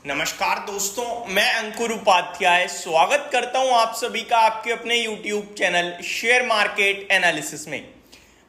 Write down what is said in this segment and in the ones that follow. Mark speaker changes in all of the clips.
Speaker 1: नमस्कार दोस्तों, मैं अंकुर उपाध्याय स्वागत करता हूं आप सभी का आपके अपने YouTube channel share market analysis में।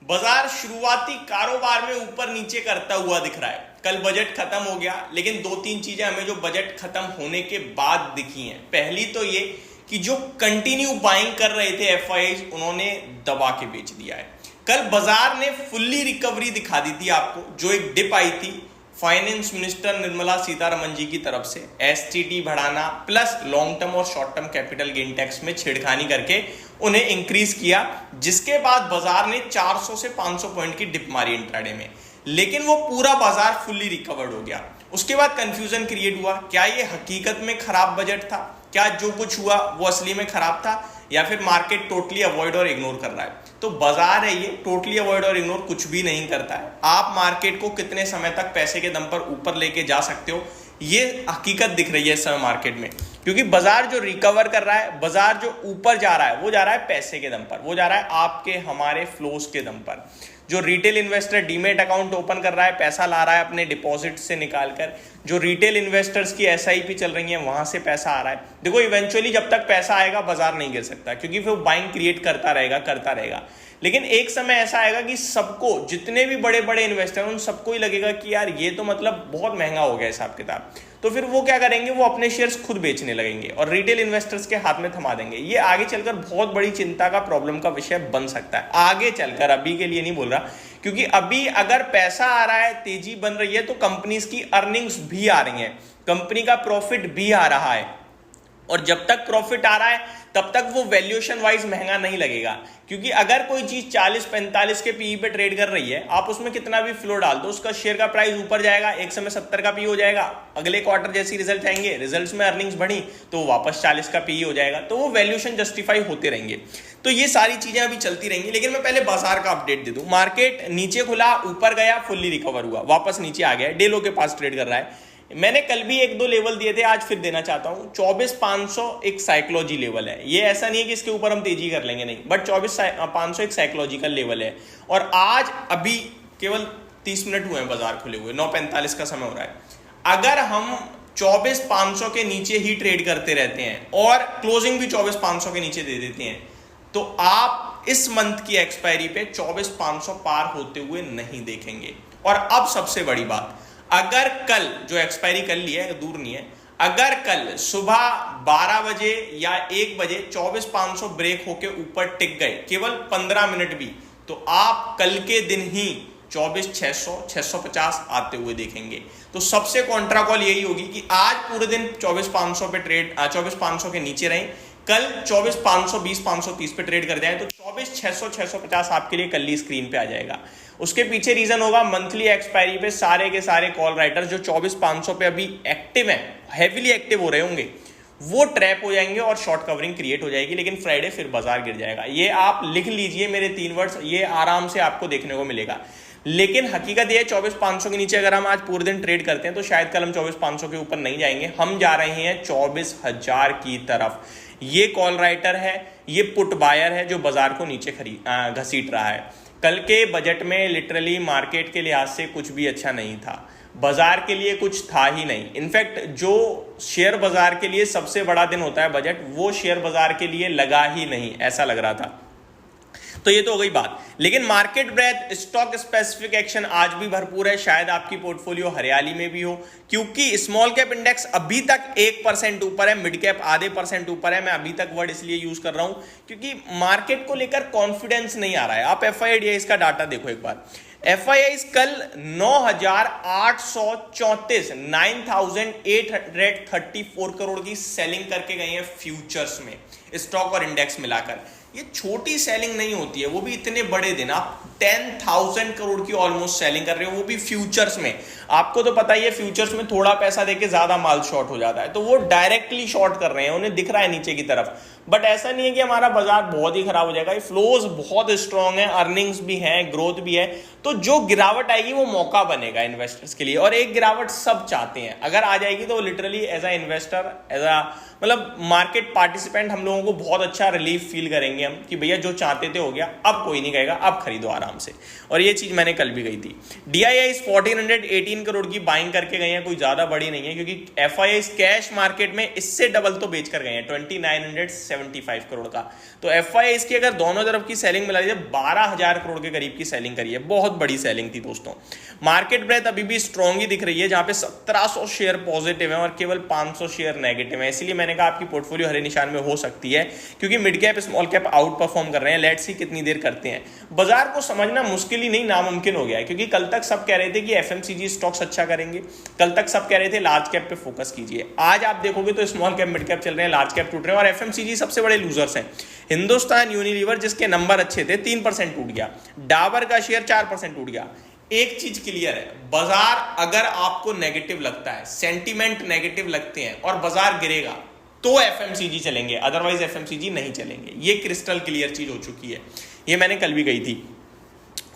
Speaker 1: बाजार शुरुआती कारोबार में ऊपर नीचे करता हुआ दिख रहा है। कल बजट खत्म हो गया, लेकिन दो तीन चीजें हमें जो बजट खत्म होने के बाद दिखी हैं। पहली तो ये कि जो कंटिन्यू बाइंग कर रहे थे एफआईआईज, उन्होंने दबा के बेच दिया है। कल बाजार ने फुल्ली रिकवरी दिखा दी थी आपको। जो एक डिप आई थी फाइनेंस मिनिस्टर निर्मला सीतारमण जी की तरफ से, एसटीटी बढ़ाना प्लस लॉन्ग टर्म और short term capital gain tax में छेड़खानी करके उन्हें इंक्रीज किया, जिसके बाद बाजार ने 400 से 500 पॉइंट की डिप मारी इंट्राडे में। लेकिन वो पूरा बाजार फुल्ली रिकवर्ड हो गया। उसके बाद कंफ्यूजन क्रिएट हुआ, क्या ये हकीकत में खराब बजट था, क्या जो कुछ हुआ वो असली में खराब था, या फिर मार्केट टोटली अवॉइड और इग्नोर कर रहा है। तो बाजार है ये, टोटली अवॉइड और इग्नोर कुछ भी नहीं करता है। आप मार्केट को कितने समय तक पैसे के दम पर ऊपर लेके जा सकते हो, ये हकीकत दिख रही है इस समय मार्केट में। क्योंकि बाजार जो रिकवर कर रहा है, बाजार जो ऊपर जा रहा है, वो जा रहा है पैसे के दम पर, वो जा रहा है आपके हमारे फ्लोस के दम पर। जो retail investor demat account open कर रहा है, पैसा ला रहा है अपने डिपॉजिट से निकालकर, जो रिटेल इन्वेस्टर्स की एसआईपी चल रही है, वहां से पैसा आ रहा है। देखो, इवेंचुअली जब तक पैसा आएगा बाजार नहीं गिर सकता, क्योंकि फिर बाइंग क्रिएट करता रहेगा। लेकिन एक समय ऐसा आएगा कि सबको, जितने भी बड़े बड़े इन्वेस्टर, उन सबको ही लगेगा कि यार ये तो मतलब बहुत महंगा हो गया हिसाब किताब। तो फिर वो क्या करेंगे, वो अपने शेयर्स खुद बेचने लगेंगे और रिटेल इन्वेस्टर्स के हाथ में थमा देंगे। ये आगे चलकर बहुत बड़ी चिंता का, प्रॉब्लम का विषय बन सकता है आगे चलकर, अभी के लिए नहीं बोल रहा। क्योंकि अभी अगर पैसा आ रहा है, तेजी बन रही है, तो कंपनीज की अर्निंग्स भी आ रही हैं, कंपनी का प्रॉफिट भी आ रहा है। और जब तक प्रॉफिट आ रहा है तब तक वो वैल्यूएशन वाइज महंगा नहीं लगेगा। क्योंकि अगर कोई चीज 40-45 के पीई पे ट्रेड कर रही है, आप उसमें कितना भी फ्लो डाल दो, उसका शेयर का प्राइस ऊपर जाएगा, एक समय 70 का पी हो जाएगा। अगले क्वार्टर जैसी रिजल्ट आएंगे, रिजल्ट्स में अर्निंग्स बढ़ी तो वापस 40 का पी हो जाएगा। तो वो वैल्यूएशन जस्टिफाई होते रहेंगे। तो ये सारी चीजें अभी चलती रहेंगी। लेकिन मैं पहले बाजार का अपडेट दे दूं। मार्केट नीचे खुला, ऊपर गया, फुल्ली रिकवर हुआ, वापस नीचे आ गया, डेलो के पास ट्रेड कर रहा है। मैंने कल भी एक दो लेवल दिए थे, आज फिर देना चाहता हूं। 24,500 एक साइकोलॉजी लेवल है। ये ऐसा नहीं है कि इसके ऊपर हम तेजी कर लेंगे, नहीं, बट 24,500 एक साइकोलॉजिकल लेवल है। और आज अभी केवल 30 मिनट हुए हैं बाजार खुले हुए, 9:45 का समय हो रहा है। अगर हम 24,500 के नीचे ही ट्रेड करते रहते हैं और क्लोजिंग भी 24,500 के नीचे दे देते हैं, तो आप इस मंथ की एक्सपायरी पे 24,500 पार होते हुए नहीं देखेंगे। और अब सबसे बड़ी बात, अगर कल, जो एक्सपायरी कर ली है, दूर नहीं है, अगर कल सुबह 12 बजे या 1 बजे 24,500 ब्रेक होके ऊपर टिक गए, केवल 15 मिनट भी, तो आप कल के दिन ही 24,600, 650 आते हुए देखेंगे। तो सबसे कॉन्ट्रा कॉल यही होगी कि आज पूरे दिन 24,500 पे ट्रेड, 24,500 के नीचे रहें, कल 24,520, 530 पे ट्रेड कर जाए, तो 24,600, 650 आपके लिए कल ही स्क्रीन पे आ जाएगा। उसके पीछे रीजन होगा, मंथली एक्सपायरी पे सारे के सारे कॉल राइटर्स जो 24,500 पे अभी एक्टिव हैं, हैवीली एक्टिव हो रहे होंगे, वो ट्रैप हो जाएंगे और शॉर्ट कवरिंग क्रिएट हो जाएगी। लेकिन फ्राइडे फिर बाजार गिर जाएगा। ये आप लिख लीजिए मेरे 3 वर्ड्स, ये आराम से आपको देखने को मिलेगा। लेकिन हकीकत ये 24,500 के नीचे अगर हम आज पूरे दिन ट्रेड करते हैं, तो शायद कल हम 24,500 के ऊपर नहीं जाएंगे, हम जा रहे हैं 24,000 की तरफ। ये कॉल राइटर है, ये पुट बायर है, जो बाजार को नीचे घसीट रहा है। कल के बजट में लिटरली मार्केट के लिहाज से कुछ भी अच्छा नहीं था, बाजार के लिए कुछ था ही नहीं। इनफैक्ट जो शेयर बाजार के लिए सबसे बड़ा दिन होता है बजट, वो शेयर बाजार के लिए लगा ही नहीं, ऐसा लग रहा था। तो ये तो हो गई बात। लेकिन market breadth, stock specific action आज भी भरपूर है। शायद आपकी पोर्टफोलियो हरियाली में भी हो, क्योंकि स्मॉल कैप इंडेक्स अभी तक 1% ऊपर है, मिड कैप आधे % ऊपर है। मैं अभी तक वर्ड इसलिए यूज कर रहा हूं क्योंकि मार्केट को लेकर कॉन्फिडेंस नहीं आ रहा है। आप एफआईआईडीआई का डाटा देखो एक बार। एफआईआई कल 9,834, 9,834 करोड़ की सेलिंग करके गए हैं फ्यूचर्स में, स्टॉक और इंडेक्स मिलाकर। ये छोटी सेलिंग नहीं होती है, वो भी इतने बड़े दिन। आप 10,000 करोड़ की ऑलमोस्ट सेलिंग कर रहे हो, वो भी फ्यूचर्स में। आपको तो पता ही है, फ्यूचर्स में थोड़ा पैसा देके ज्यादा माल शॉर्ट हो जाता है, तो वो डायरेक्टली शॉर्ट कर रहे हैं, उन्हें दिख रहा है नीचे की तरफ। बट ऐसा नहीं है कि हमारा बाजार बहुत ही खराब हो जाएगा। फ्लोज बहुत स्ट्रांग है, अर्निंग्स भी है, ग्रोथ भी है, तो जो गिरावट आएगी वो मौका बनेगा इन्वेस्टर्स के लिए। और एक गिरावट सब चाहते हैं, अगर आ जाएगी तो literally as a investor, as a मतलब मार्केट पार्टिसिपेंट हम लोगों को बहुत अच्छा रिलीफ फील करेंगे हम कि भैया जो चाहते थे हो गया, अब कोई नहीं कहेगा, अब खरीदो आराम से। और ये चीज मैंने कल भी कही थी। DIIs 1418 करोड़ की बाइंग करके गए हैं, कोई ज्यादा बड़ी नहीं है, क्योंकि FIIs कैश मार्केट में इससे डबल तो बेच कर गए हैं 2975 करोड़ का। तो FIIs की अगर दोनों तरफ की सेलिंग मिला लीजिए 12,000 करोड़ के करीब की सेलिंग करी है, बहुत बड़ी सेलिंग थी दोस्तों। मार्केट ब्रेथ अभी भी स्ट्रॉन्ग ही दिख रही है, जहां पे 1700 शेयर पॉजिटिव है और केवल 500 शेयर नेगेटिव है। इसलिए मैंने कहा आपकी पोर्टफोलियो हरे निशान में हो सकती है, क्योंकि mid cap small cap out perform कर रहे हैं। लेट्स सी कितनी देर करते हैं। बाजार को समझना मुश्किल ही नहीं, नामुमकिन हो गया है, क्योंकि कल तक सब कह रहे थे कि FMCG स्टॉक्स अच्छा करेंगे, कल तक सब कह रहे थे लार्ज कैप पे फोकस कीजिए। आज आप देखोगे तो स्मॉल कैप मिड कैप चल रहे हैं, लार्ज कैप टूट रहे हैं, और FMCG सबसे बड़े लूजर्स हैं। हिंदुस्तान यूनिलीवर जिसके नंबर अच्छे थे 3% टूट गया, डाबर का शेयर 4% टूट गया। एक चीज क्लियर है, बाजार अगर आपको नेगेटिव लगता है, सेंटीमेंट नेगेटिव लगते हैं और बाजार गिरेगा तो FMCG चलेंगे, अदरवाइज FMCG नहीं चलेंगे। ये क्रिस्टल क्लियर चीज हो चुकी है, ये मैंने कल भी कही थी।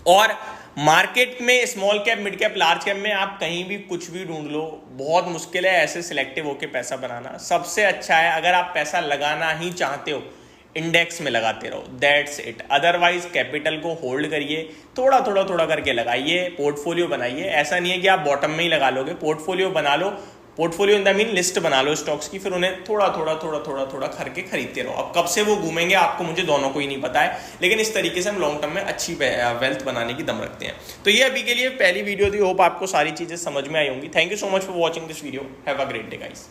Speaker 1: और मार्केट में small cap mid cap large cap में आप कहीं भी कुछ भी ढूंढ लो, बहुत मुश्किल है ऐसे सिलेक्टिव होकर पैसा बनाना। सबसे अच्छा है अगर आप पैसा लगाना ही चाहते हो इंडेक्स में लगाते रहो, दैट्स इट। अदरवाइज कैपिटल को होल्ड करिए, थोड़ा थोड़ा थोड़ा करके लगाइए, पोर्टफोलियो बनाइए। ऐसा नहीं है कि आप बॉटम में ही लगा लोगे, पोर्टफोलियो बना लो, portfolio in the mean list बना लो स्टॉक्स की, फिर उन्हें थोड़ा थोड़ा थोड़ा थोड़ा थोड़ा करके खरीदते रहो। अब कब से वो घूमेंगे आपको मुझे दोनों को ही नहीं पता है, लेकिन इस तरीके से हम लॉन्ग टर्म में अच्छी वेल्थ बनाने की दम रखते हैं। तो ये अभी के लिए पहली वीडियो थी, होप आपको सारी चीजें समझ में आई होंगी। Thank you so much for watching this video, have a great day guys.